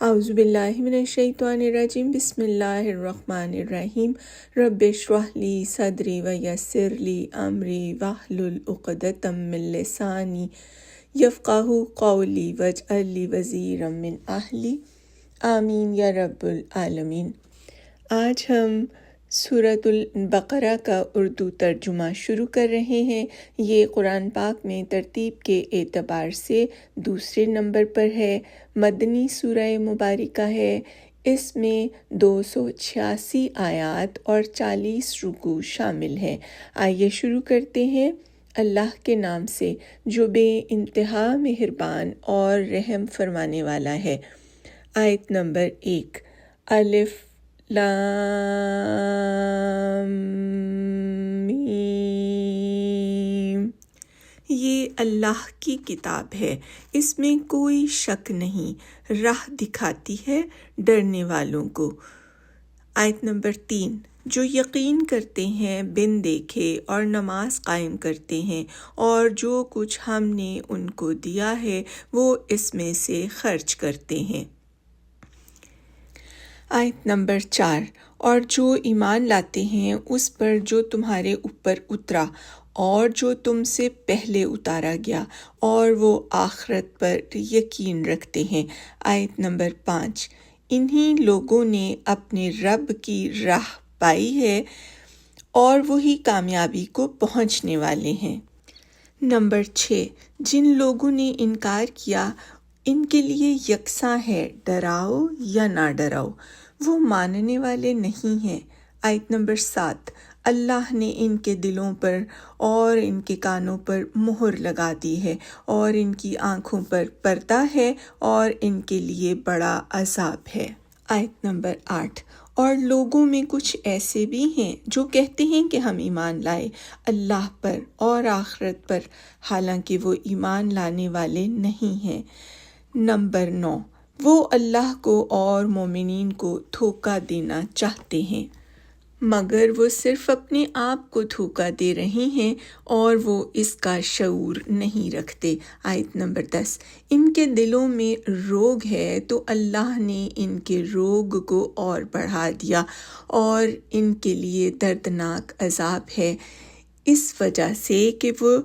اعوذ باللہ من الشیطان الرجیم بسم اللہ الرحمن الرحیم رب اشرح لی صدری ویسر لی امری واحلل عقدۃ من لسانی یفقہوا قولی واجعل لی وزیرا من اہلی آمین یا رب العالمین۔ آج ہم سورۃ البقرہ کا اردو ترجمہ شروع کر رہے ہیں۔ یہ قرآن پاک میں ترتیب کے اعتبار سے دوسرے نمبر پر ہے، مدنی سورہ مبارکہ ہے۔ اس میں 286 آیات اور 40 رکوع شامل ہیں۔ آئیے شروع کرتے ہیں اللہ کے نام سے جو بے انتہا مہربان اور رحم فرمانے والا ہے۔ آیت نمبر 1، الف لام میم۔ یہ اللہ کی کتاب ہے، اس میں کوئی شک نہیں، راہ دکھاتی ہے ڈرنے والوں کو۔ آیت نمبر 3، جو یقین کرتے ہیں بن دیکھے اور نماز قائم کرتے ہیں اور جو کچھ ہم نے ان کو دیا ہے وہ اس میں سے خرچ کرتے ہیں۔ آیت نمبر 4، اور جو ایمان لاتے ہیں اس پر جو تمہارے اوپر اترا اور جو تم سے پہلے اتارا گیا اور وہ آخرت پر یقین رکھتے ہیں۔ آیت نمبر 5، انہی لوگوں نے اپنے رب کی راہ پائی ہے اور وہی کامیابی کو پہنچنے والے ہیں۔ نمبر 6، جن لوگوں نے انکار کیا ان کے لیے یکساں ہے، ڈراؤ یا نہ ڈراؤ، وہ ماننے والے نہیں ہیں۔ آیت نمبر 7، اللہ نے ان کے دلوں پر اور ان کے کانوں پر مہر لگا دی ہے اور ان کی آنکھوں پر پردہ ہے اور ان کے لیے بڑا عذاب ہے۔ آیت نمبر 8، اور لوگوں میں کچھ ایسے بھی ہیں جو کہتے ہیں کہ ہم ایمان لائے اللہ پر اور آخرت پر، حالانکہ وہ ایمان لانے والے نہیں ہیں۔ نمبر 9، وہ اللہ کو اور مومنین کو دھوکہ دینا چاہتے ہیں مگر وہ صرف اپنے آپ کو دھوکہ دے رہے ہیں اور وہ اس کا شعور نہیں رکھتے۔ آیت نمبر 10، ان کے دلوں میں روگ ہے تو اللہ نے ان کے روگ کو اور بڑھا دیا اور ان کے لیے دردناک عذاب ہے اس وجہ سے کہ وہ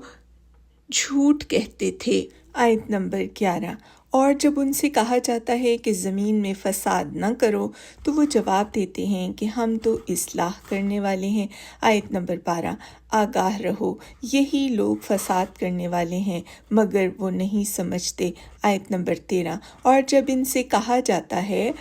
جھوٹ کہتے تھے۔ آیت نمبر 11، اور جب ان سے کہا جاتا ہے کہ زمین میں فساد نہ کرو تو وہ جواب دیتے ہیں کہ ہم تو اصلاح کرنے والے ہیں۔ آیت نمبر 12، آگاہ رہو یہی لوگ فساد کرنے والے ہیں مگر وہ نہیں سمجھتے۔ آیت نمبر 13، اور جب ان سے کہا جاتا ہے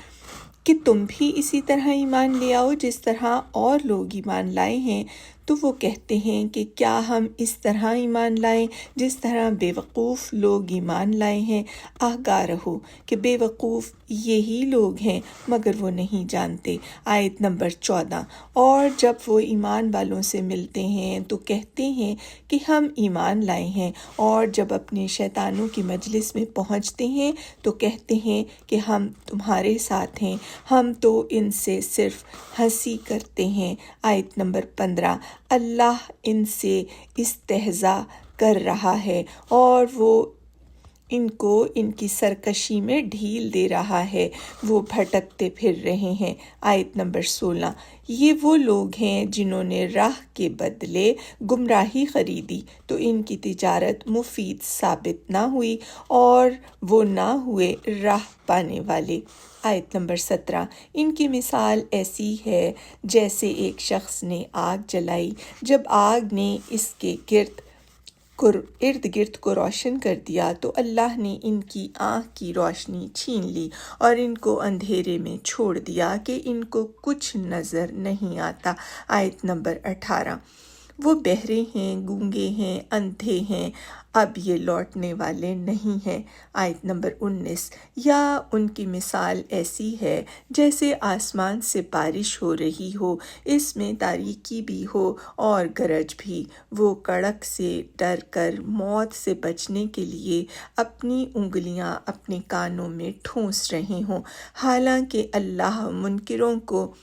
کہ تم بھی اسی طرح ایمان لے آؤ جس طرح اور لوگ ایمان لائے ہیں تو وہ کہتے ہیں کہ کیا ہم اس طرح ایمان لائیں جس طرح بے وقوف لوگ ایمان لائے ہیں۔ آگاہ رہو کہ بے وقوف یہی لوگ ہیں مگر وہ نہیں جانتے۔ آیت نمبر 14، اور جب وہ ایمان والوں سے ملتے ہیں تو کہتے ہیں کہ ہم ایمان لائے ہیں اور جب اپنے شیطانوں کی مجلس میں پہنچتے ہیں تو کہتے ہیں کہ ہم تمہارے ساتھ ہیں، ہم تو ان سے صرف ہنسی کرتے ہیں۔ آیت نمبر 15، اللہ ان سے استہزاء کر رہا ہے اور وہ ان کو ان کی سرکشی میں ڈھیل دے رہا ہے، وہ بھٹکتے پھر رہے ہیں۔ آیت نمبر 16، یہ وہ لوگ ہیں جنہوں نے راہ کے بدلے گمراہی خریدی تو ان کی تجارت مفید ثابت نہ ہوئی اور وہ نہ ہوئے راہ پانے والے۔ آیت نمبر 17، ان کی مثال ایسی ہے جیسے ایک شخص نے آگ جلائی، جب آگ نے اس کے ارد گرد کو روشن کر دیا تو اللہ نے ان کی آنکھ کی روشنی چھین لی اور ان کو اندھیرے میں چھوڑ دیا کہ ان کو کچھ نظر نہیں آتا۔ آیت نمبر 18، وہ بہرے ہیں، گونگے ہیں، اندھے ہیں، اب یہ لوٹنے والے نہیں ہیں۔ آیت نمبر 19، یا ان کی مثال ایسی ہے جیسے آسمان سے بارش ہو رہی ہو، اس میں تاریکی بھی ہو اور گرج بھی، وہ کڑک سے ڈر کر موت سے بچنے کے لیے اپنی انگلیاں اپنے کانوں میں ٹھونس رہے ہوں، حالانکہ اللہ منکروں کو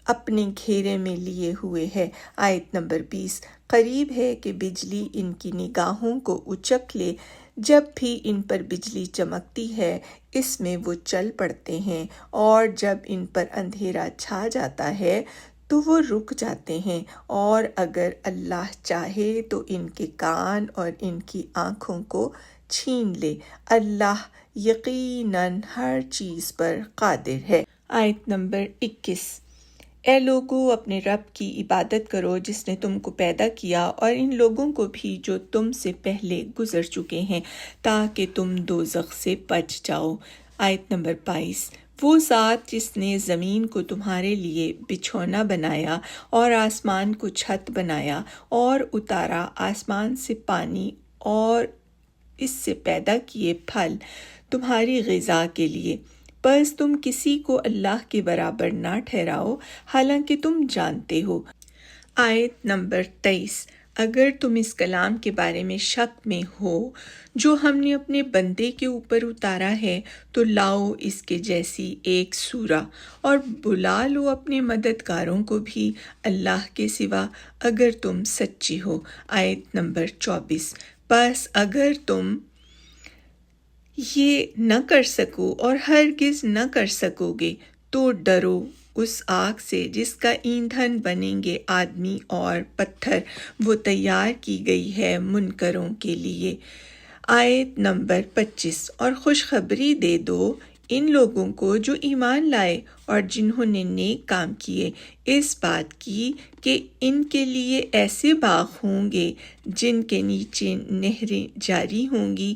اپنے گھیرے میں لیے ہوئے ہے۔ آیت نمبر 20، قریب ہے کہ بجلی ان کی نگاہوں کو اچک لے جب بھی ان پر بجلی چمکتی ہے اس میں وہ چل پڑتے ہیں، اور جب ان پر اندھیرا چھا جاتا ہے تو وہ رک جاتے ہیں، اور اگر اللہ چاہے تو ان کے کان اور ان کی آنکھوں کو چھین لے۔ اللہ یقیناً ہر چیز پر قادر ہے۔ آیت نمبر 21۔ اے لوگو، اپنے رب کی عبادت کرو جس نے تم کو پیدا کیا اور ان لوگوں کو بھی جو تم سے پہلے گزر چکے ہیں، تاکہ تم دوزخ سے بچ جاؤ۔ آیت نمبر 22۔ وہ ذات جس نے زمین کو تمہارے لیے بچھونا بنایا اور آسمان کو چھت بنایا اور اتارا آسمان سے پانی اور اس سے پیدا کیے پھل تمہاری غذا کے لیے، بس تم کسی کو اللہ کے برابر نہ ٹھہراؤ حالانکہ تم جانتے ہو۔ آیت نمبر 23۔ اگر تم اس کلام کے بارے میں شک میں ہو جو ہم نے اپنے بندے کے اوپر اتارا ہے تو لاؤ اس کے جیسی ایک سورہ اور بلا لو اپنے مددگاروں کو بھی اللہ کے سوا اگر تم سچی ہو۔ آیت نمبر 24۔ بس اگر تم یہ نہ کر سکو اور ہرگز نہ کر سکو گے تو ڈرو اس آگ سے جس کا ایندھن بنیں گے آدمی اور پتھر، وہ تیار کی گئی ہے منکروں کے لیے۔ آیت نمبر 25۔ اور خوشخبری دے دو ان لوگوں کو جو ایمان لائے اور جنہوں نے نیک کام کیے، اس بات کی کہ ان کے لیے ایسے باغ ہوں گے جن کے نیچے نہریں جاری ہوں گی،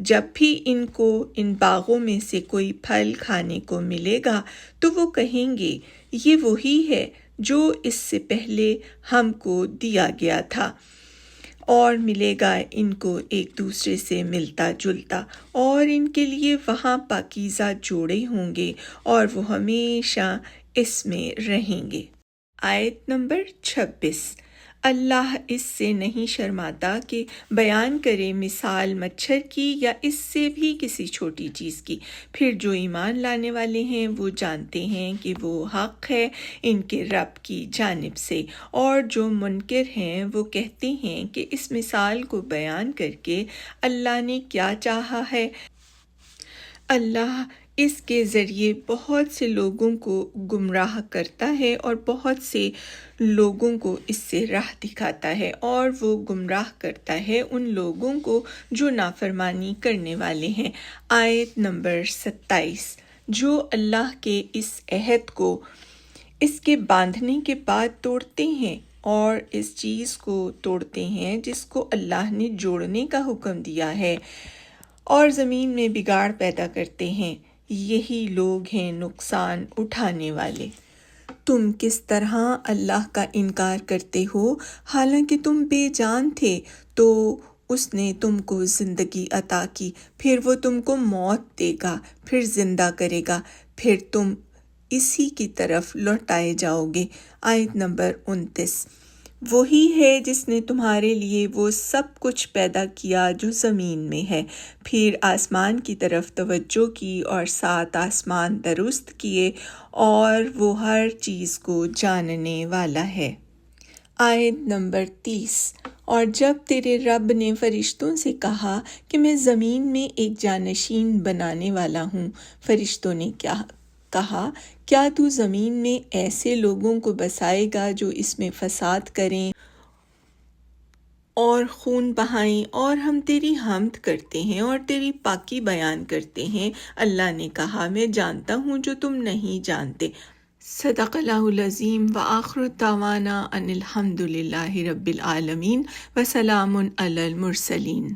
جب بھی ان کو ان باغوں میں سے کوئی پھل کھانے کو ملے گا تو وہ کہیں گے یہ وہی ہے جو اس سے پہلے ہم کو دیا گیا تھا، اور ملے گا ان کو ایک دوسرے سے ملتا جلتا، اور ان کے لیے وہاں پاکیزہ جوڑے ہوں گے اور وہ ہمیشہ اس میں رہیں گے۔ آیت نمبر 26۔ اللہ اس سے نہیں شرماتا کہ بیان کرے مثال مچھر کی یا اس سے بھی کسی چھوٹی چیز کی، پھر جو ایمان لانے والے ہیں وہ جانتے ہیں کہ وہ حق ہے ان کے رب کی جانب سے، اور جو منکر ہیں وہ کہتے ہیں کہ اس مثال کو بیان کر کے اللہ نے کیا چاہا ہے۔ اللہ اس کے ذریعے بہت سے لوگوں کو گمراہ کرتا ہے اور بہت سے لوگوں کو اس سے راہ دکھاتا ہے، اور وہ گمراہ کرتا ہے ان لوگوں کو جو نافرمانی کرنے والے ہیں۔ آیت نمبر 27۔ جو اللہ کے اس عہد کو اس کے باندھنے کے بعد توڑتے ہیں اور اس چیز کو توڑتے ہیں جس کو اللہ نے جوڑنے کا حکم دیا ہے اور زمین میں بگاڑ پیدا کرتے ہیں، یہی لوگ ہیں نقصان اٹھانے والے۔ تم کس طرح اللہ کا انکار کرتے ہو حالانکہ تم بے جان تھے، تو اس نے تم کو زندگی عطا کی، پھر وہ تم کو موت دے گا، پھر زندہ کرے گا، پھر تم اسی کی طرف لوٹائے جاؤ گے۔ آیت نمبر 29۔ وہی ہے جس نے تمہارے لیے وہ سب کچھ پیدا کیا جو زمین میں ہے، پھر آسمان کی طرف توجہ کی اور 7 آسمان درست کیے، اور وہ ہر چیز کو جاننے والا ہے۔ آیت نمبر 30۔ اور جب تیرے رب نے فرشتوں سے کہا کہ میں زمین میں ایک جانشین بنانے والا ہوں، فرشتوں نے کہا کیا تو زمین میں ایسے لوگوں کو بسائے گا جو اس میں فساد کریں اور خون بہائیں، اور ہم تیری حمد کرتے ہیں اور تیری پاکی بیان کرتے ہیں۔ اللہ نے کہا میں جانتا ہوں جو تم نہیں جانتے۔ صدق اللہ العظیم۔ وآخر دعوانا ان الحمد للہ رب العالمین وسلام علی المرسلین۔